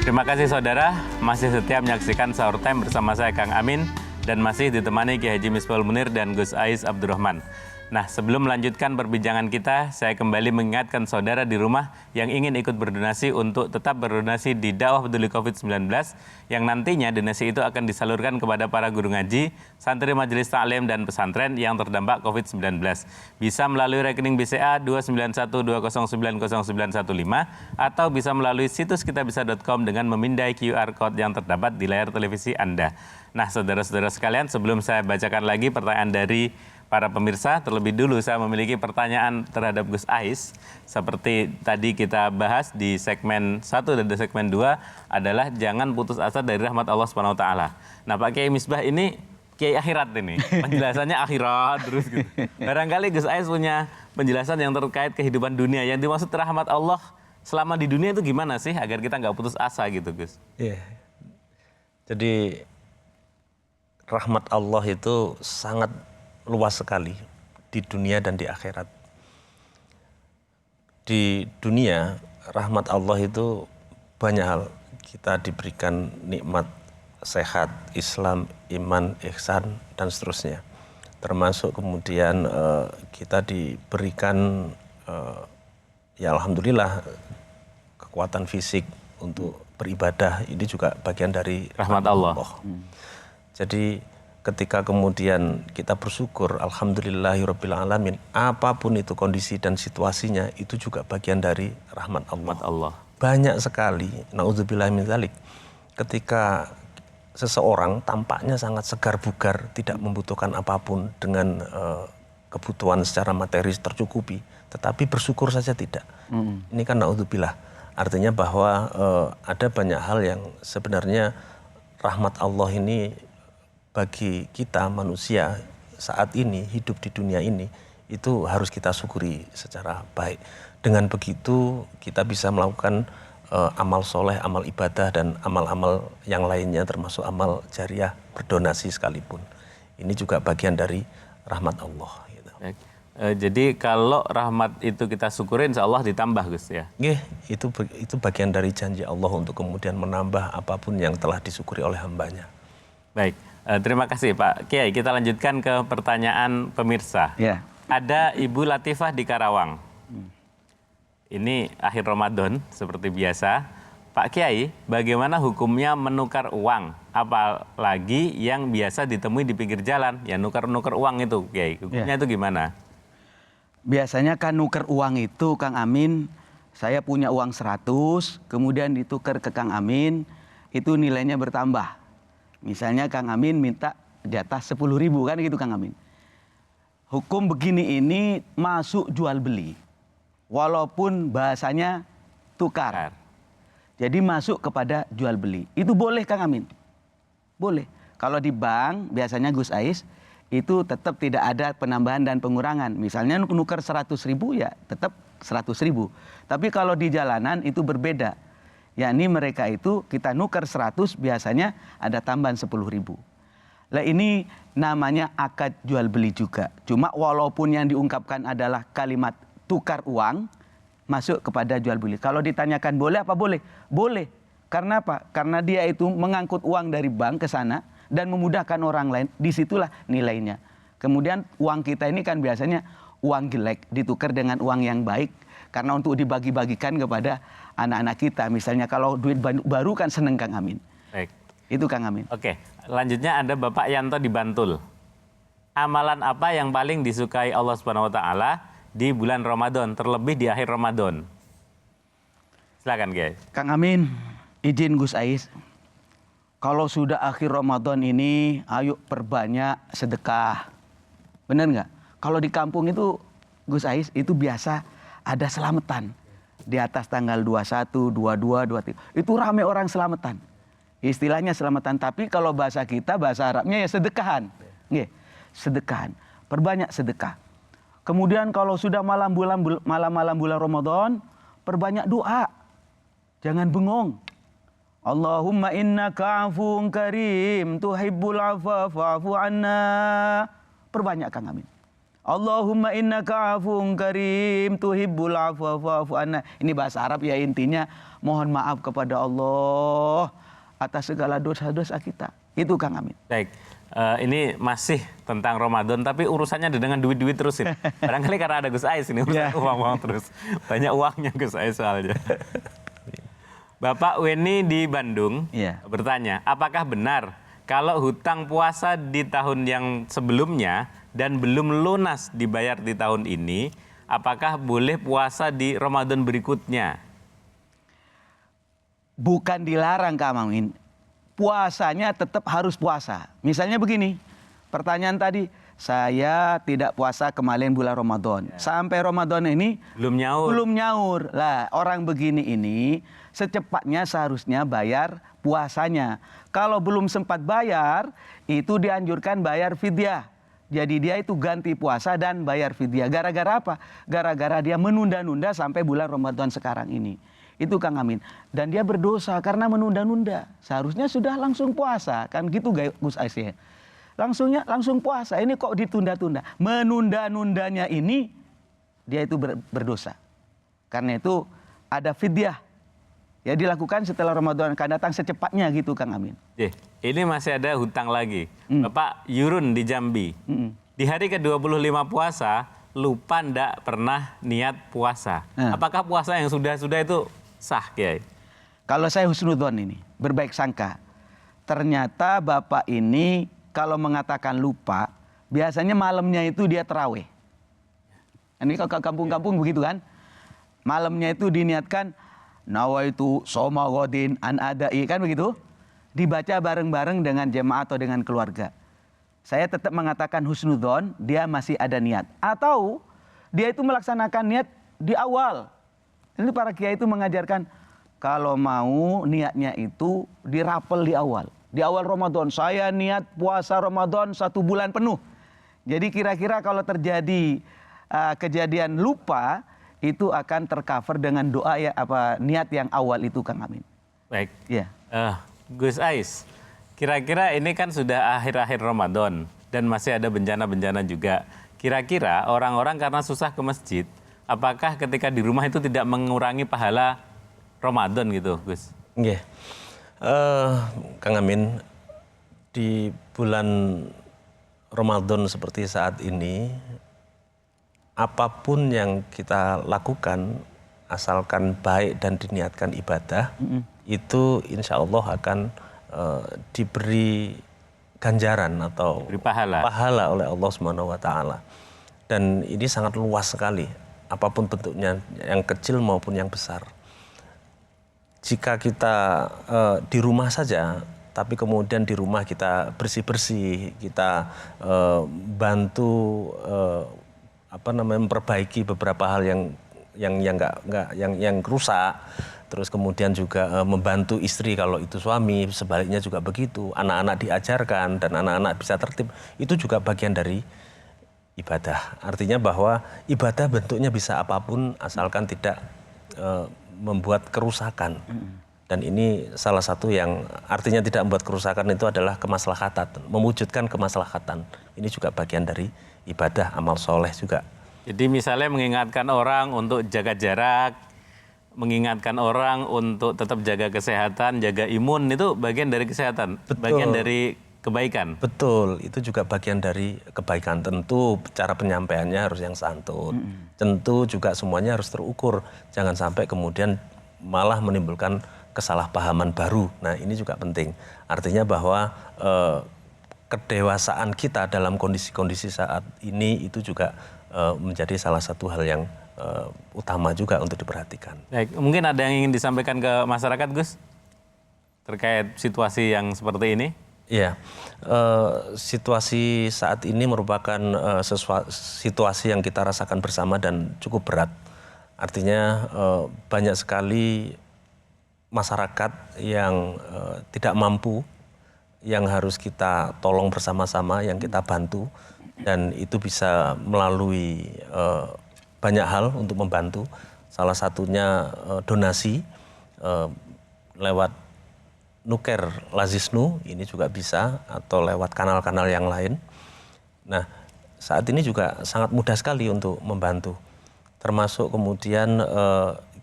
Terima kasih saudara, masih setia menyaksikan Sahur Time bersama saya Kang Amin dan masih ditemani Kiai Haji Misbahul Munir dan Gus Ais Abdurrahman. Nah, sebelum melanjutkan perbincangan kita, saya kembali mengingatkan saudara di rumah yang ingin ikut berdonasi untuk tetap berdonasi di Dakwah Peduli COVID-19 yang nantinya donasi itu akan disalurkan kepada para guru ngaji, santri majelis taklim dan pesantren yang terdampak COVID-19. Bisa melalui rekening BCA 29120900915 atau bisa melalui situs kitabisa.com dengan memindai QR Code yang terdapat di layar televisi Anda. Nah, saudara-saudara sekalian, sebelum saya bacakan lagi pertanyaan dari para pemirsa, terlebih dulu saya memiliki pertanyaan terhadap Gus Ais. Seperti tadi kita bahas di segmen 1 dan di segmen 2 adalah jangan putus asa dari rahmat Allah Subhanahu wa taala. Nah, Pak Kiai Misbah ini Kiai akhirat ini. Penjelasannya akhirat terus gitu. Barangkali Gus Ais punya penjelasan yang terkait kehidupan dunia. Yang dimaksud rahmat Allah selama di dunia itu gimana sih agar kita nggak putus asa gitu, Gus? Iya. Jadi rahmat Allah itu sangat luas sekali di dunia dan di akhirat. Di dunia, rahmat Allah itu banyak hal. Kita diberikan nikmat sehat, Islam, iman, ihsan, dan seterusnya. Termasuk kemudian kita diberikan, ya alhamdulillah, kekuatan fisik untuk beribadah. Ini juga bagian dari rahmat Allah. Jadi ketika kemudian kita bersyukur, alhamdulillahirabbil alamin, apapun itu kondisi dan situasinya, itu juga bagian dari rahmat Allah. Banyak sekali, naudzubillah min dzalik, ketika seseorang tampaknya sangat segar bugar, tidak membutuhkan apapun dengan kebutuhan secara materi tercukupi, tetapi bersyukur saja tidak. Ini kan naudzubillah. Artinya bahwa ada banyak hal yang sebenarnya rahmat Allah ini bagi kita manusia saat ini, hidup di dunia ini, itu harus kita syukuri secara baik. Dengan begitu kita bisa melakukan amal soleh, amal ibadah, dan amal-amal yang lainnya termasuk amal jariah, berdonasi sekalipun. Ini juga bagian dari rahmat Allah. Gitu. Jadi kalau rahmat itu kita syukurin, insya Allah ditambah, Gus ya? Itu bagian dari janji Allah untuk kemudian menambah apapun yang telah disyukuri oleh hambanya. Baik. Terima kasih Pak Kiai. Kita lanjutkan ke pertanyaan pemirsa. Ya. Ada Ibu Latifah di Karawang. Ini akhir Ramadan seperti biasa. Pak Kiai, bagaimana hukumnya menukar uang? Apalagi yang biasa ditemui di pinggir jalan. Ya nukar-nukar uang itu Kiai. Hukumnya itu gimana? Biasanya kan nuker uang itu Kang Amin, saya punya uang 100, kemudian ditukar ke Kang Amin, itu nilainya bertambah. Misalnya Kang Amin minta di atas 10.000 kan gitu Kang Amin. Hukum begini ini masuk jual beli. Walaupun bahasanya tukar. Jadi masuk kepada jual beli. Itu boleh Kang Amin. Boleh. Kalau di bank biasanya Gus Ais itu tetap tidak ada penambahan dan pengurangan. Misalnya nuker 100.000 ya tetap 100.000. Tapi kalau di jalanan itu berbeda. Yakni mereka itu kita nuker 100 biasanya ada tambahan 10.000. Lah ini namanya akad jual beli juga. Cuma walaupun yang diungkapkan adalah kalimat tukar uang masuk kepada jual beli. Kalau ditanyakan boleh apa boleh? Boleh. Karena apa? Karena dia itu mengangkut uang dari bank ke sana dan memudahkan orang lain. Disitulah nilainya. Kemudian uang kita ini kan biasanya uang jelek ditukar dengan uang yang baik. Karena untuk dibagi-bagikan kepada anak-anak kita. Misalnya kalau duit baru kan seneng Kang Amin. Baik. Itu Kang Amin. Oke, lanjutnya ada Bapak Yanto di Bantul. Amalan apa yang paling disukai Allah Subhanahu wa taala di bulan Ramadan, terlebih di akhir Ramadan? Silakan, Kiai. Kang Amin, izin Gus Ais. Kalau sudah akhir Ramadan ini, ayo perbanyak sedekah. Benar nggak? Kalau di kampung itu Gus Ais itu biasa ada selamatan. Di atas tanggal 21, 22, 23. Itu rame orang selamatan. Istilahnya selamatan. Tapi kalau bahasa kita, bahasa Arabnya ya sedekahan. Nggih, sedekahan. Perbanyak sedekah. Kemudian kalau sudah malam-malam bulan Ramadan, perbanyak doa. Jangan bengong. Allahumma innaka afuwun karim tuhibbul afwa fa'fu anna. Perbanyak Kang Amin. Allahumma innaka afuwun karim tuhibbul afwa fa'fu anna. Ini bahasa Arab ya, intinya mohon maaf kepada Allah atas segala dosa-dosa kita. Itu Kang Amin. Baik, ini masih tentang Ramadan, tapi urusannya dengan duit-duit terusin. Barangkali karena ada Gus Ais ini urusan uang terus. Banyak uangnya Gus Ais soalnya. Bapak Weni di Bandung bertanya, apakah benar kalau hutang puasa di tahun yang sebelumnya dan belum lunas dibayar di tahun ini, apakah boleh puasa di Ramadan berikutnya? Bukan dilarang Kang Amin. Puasanya tetap harus puasa. Misalnya begini, pertanyaan tadi, saya tidak puasa kemarin bulan Ramadan. Sampai Ramadan ini belum nyaur. Belum nyaur. Lah, orang begini ini secepatnya seharusnya bayar puasanya. Kalau belum sempat bayar, itu dianjurkan bayar fidyah. Jadi dia itu ganti puasa dan bayar fidyah. Gara-gara apa? Gara-gara dia menunda-nunda sampai bulan Ramadan sekarang ini. Itu Kang Amin. Dan dia berdosa karena menunda-nunda. Seharusnya sudah langsung puasa. Kan gitu Gus Ais ya. Langsung puasa. Ini kok ditunda-tunda. Menunda-nundanya ini dia itu berdosa. Karena itu ada fidyah. Ya dilakukan setelah Ramadan akan datang secepatnya gitu Kang Amin. Ini masih ada hutang lagi. Bapak Yurun di Jambi. Di hari ke-25 puasa, lupa ndak pernah niat puasa. Apakah puasa yang sudah-sudah itu sah, Kiai? Kalau saya husnudzon ini, berbaik sangka. Ternyata Bapak ini kalau mengatakan lupa, biasanya malamnya itu dia terawih. Ini kalau kampung-kampung begitu kan. Malamnya itu diniatkan, nawaitu soma godin an adai, kan begitu? Dibaca bareng-bareng dengan jemaah atau dengan keluarga. Saya tetap mengatakan husnudzon, dia masih ada niat. Atau dia itu melaksanakan niat di awal. Ini para kiai itu mengajarkan, kalau mau niatnya itu dirapel di awal. Di awal Ramadan, saya niat puasa Ramadan 1 bulan penuh. Jadi kira-kira kalau terjadi kejadian lupa, itu akan tercover dengan doa niat yang awal itu Kang Amin. Baik. Ya. Gus Ais, kira-kira ini kan sudah akhir-akhir Ramadan dan masih ada bencana-bencana juga. Kira-kira orang-orang karena susah ke masjid, apakah ketika di rumah itu tidak mengurangi pahala Ramadan gitu, Gus? Nggih. Kang Amin, di bulan Ramadan seperti saat ini, apapun yang kita lakukan, asalkan baik dan diniatkan ibadah, itu insya Allah akan diberi ganjaran atau pahala oleh Allah Subhanahu wa Ta'ala. Dan ini sangat luas sekali, apapun bentuknya, yang kecil maupun yang besar. Jika kita di rumah saja, tapi kemudian di rumah kita bersih-bersih, kita bantu memperbaiki beberapa hal yang rusak, terus kemudian juga membantu istri kalau itu suami, sebaliknya juga begitu, anak-anak diajarkan dan anak-anak bisa tertib, itu juga bagian dari ibadah. Artinya bahwa ibadah bentuknya bisa apapun asalkan tidak membuat kerusakan. Dan ini salah satu yang artinya tidak membuat kerusakan itu adalah kemaslahatan, mewujudkan kemaslahatan. Ini juga bagian dari ibadah, amal soleh juga. Jadi misalnya mengingatkan orang untuk jaga jarak, mengingatkan orang untuk tetap jaga kesehatan, jaga imun, itu bagian dari kesehatan, bagian dari kebaikan. Betul, itu juga bagian dari kebaikan. Tentu cara penyampaiannya harus yang santun. Tentu juga semuanya harus terukur. Jangan sampai kemudian malah menimbulkan kesalahpahaman baru. Nah, ini juga penting. Artinya bahwa kedewasaan kita dalam kondisi-kondisi saat ini itu juga menjadi salah satu hal yang utama juga untuk diperhatikan. Baik, mungkin ada yang ingin disampaikan ke masyarakat, Gus, terkait situasi yang seperti ini? Iya, situasi saat ini merupakan situasi yang kita rasakan bersama dan cukup berat. Artinya banyak sekali masyarakat yang tidak mampu, yang harus kita tolong bersama-sama, yang kita bantu, dan itu bisa melalui banyak hal untuk membantu. Salah satunya donasi lewat Nuker Lazisnu, ini juga bisa, atau lewat kanal-kanal yang lain. Nah, saat ini juga sangat mudah sekali untuk membantu. Termasuk kemudian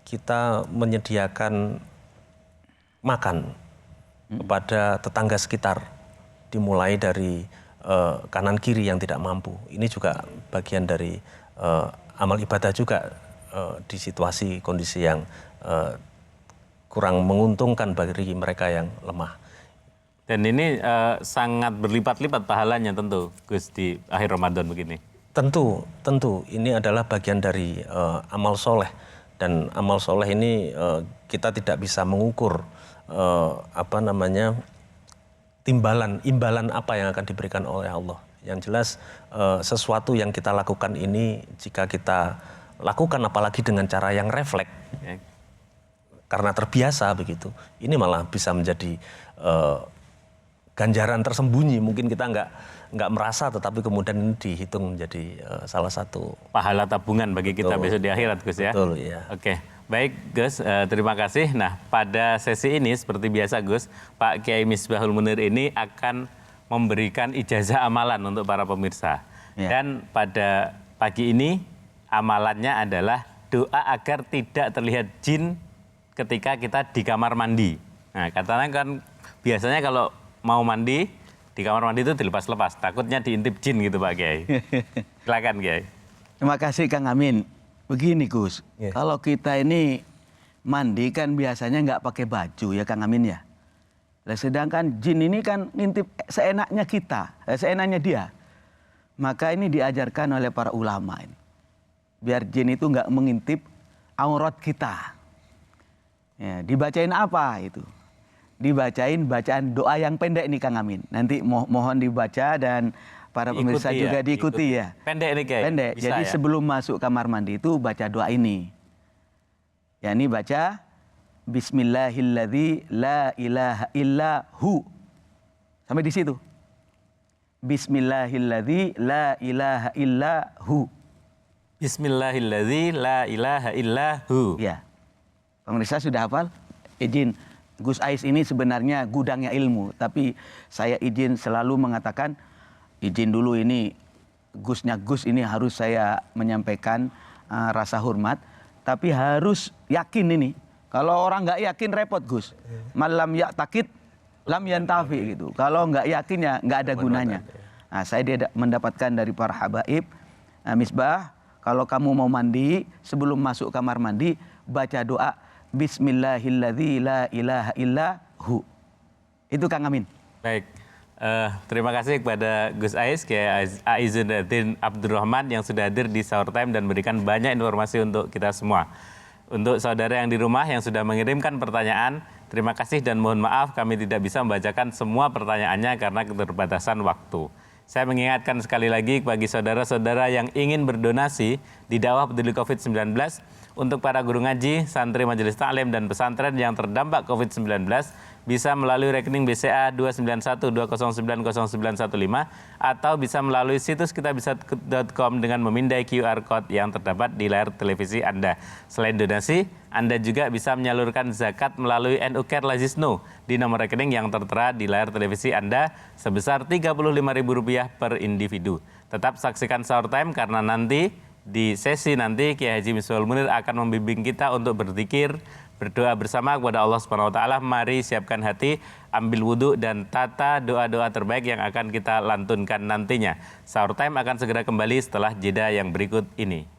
kita menyediakan makan kepada tetangga sekitar, dimulai dari kanan kiri yang tidak mampu. Ini juga bagian dari amal ibadah juga di situasi kondisi yang kurang menguntungkan bagi mereka yang lemah. Dan ini sangat berlipat-lipat pahalanya tentu, Gus, di akhir Ramadan begini. Tentu ini adalah bagian dari amal soleh, dan amal soleh ini kita tidak bisa mengukur imbalan apa yang akan diberikan oleh Allah. Yang jelas sesuatu yang kita lakukan ini, jika kita lakukan apalagi dengan cara yang refleks, karena terbiasa begitu, ini malah bisa menjadi ganjaran tersembunyi. Mungkin kita nggak merasa, tetapi kemudian ini dihitung menjadi salah satu pahala tabungan bagi kita besok di akhirat, Gus, ya. Betul, ya. Oke, baik Gus, terima kasih. Nah, pada sesi ini seperti biasa Gus, Pak Kiai Misbahul Munir ini akan memberikan ijazah amalan untuk para pemirsa. Dan pada pagi ini amalannya adalah doa agar tidak terlihat jin ketika kita di kamar mandi. Nah, katanya kan biasanya kalau mau mandi di kamar mandi itu dilepas-lepas, takutnya diintip jin gitu Pak Kiai. Silakan Kiai. Terima kasih Kang Amin. Begini Gus, kalau kita ini mandi kan biasanya nggak pakai baju ya Kang Amin ya. Sedangkan jin ini kan ngintip seenaknya kita, seenaknya dia. Maka ini diajarkan oleh para ulama ini. Biar jin itu nggak mengintip aurat kita. Ya, dibacain apa itu? Dibacain bacaan doa yang pendek nih Kang Amin. Nanti mohon dibaca dan para pemirsa juga diikuti ya. Pendek nih Kiai. Pendek. Bisa, jadi ya? sebelum masuk kamar mandi itu baca doa ini. Ya, ini baca Bismillahilladzi la ilaha illa hu. Sampai di situ. Bismillahilladzi la ilaha illa hu. Bismillahilladzi la ilaha illa hu. Ya. Pemirsa sudah hafal? Izin. Gus Ais ini sebenarnya gudangnya ilmu, tapi saya izin selalu mengatakan, izin dulu ini Gusnya Gus ini harus saya menyampaikan rasa hormat, tapi harus yakin ini. Kalau orang nggak yakin repot Gus. Malam ya takit, lam yantafi gitu. Kalau nggak yakin ya nggak ada gunanya. Nah, saya mendapatkan dari para habaib, Misbah, kalau kamu mau mandi, sebelum masuk kamar mandi, baca doa Bismillahilladzi la ilaha illa hu. Itu Kang Amin. Baik, terima kasih kepada Gus Ais, Kiai Aizuddin Abdurrahman yang sudah hadir di Sahur Time dan memberikan banyak informasi untuk kita semua. Untuk saudara yang di rumah yang sudah mengirimkan pertanyaan, terima kasih dan mohon maaf kami tidak bisa membacakan semua pertanyaannya karena keterbatasan waktu. Saya mengingatkan sekali lagi bagi saudara-saudara yang ingin berdonasi di dakwah peduli COVID-19 untuk para guru ngaji, santri majelis taklim dan pesantren yang terdampak COVID-19 bisa melalui rekening BCA 29120900915 atau bisa melalui situs kitabisa.com dengan memindai QR Code yang terdapat di layar televisi Anda. Selain donasi, Anda juga bisa menyalurkan zakat melalui NU Care Lazisno di nomor rekening yang tertera di layar televisi Anda sebesar Rp35.000 per individu. Tetap saksikan Sahur Time karena nanti di sesi nanti Kiai Haji Misbahul Munir akan membimbing kita untuk berzikir, berdoa bersama kepada Allah Subhanahu wa taala. Mari siapkan hati, ambil wudhu dan tata doa-doa terbaik yang akan kita lantunkan nantinya. Sahur Time akan segera kembali setelah jeda yang berikut ini.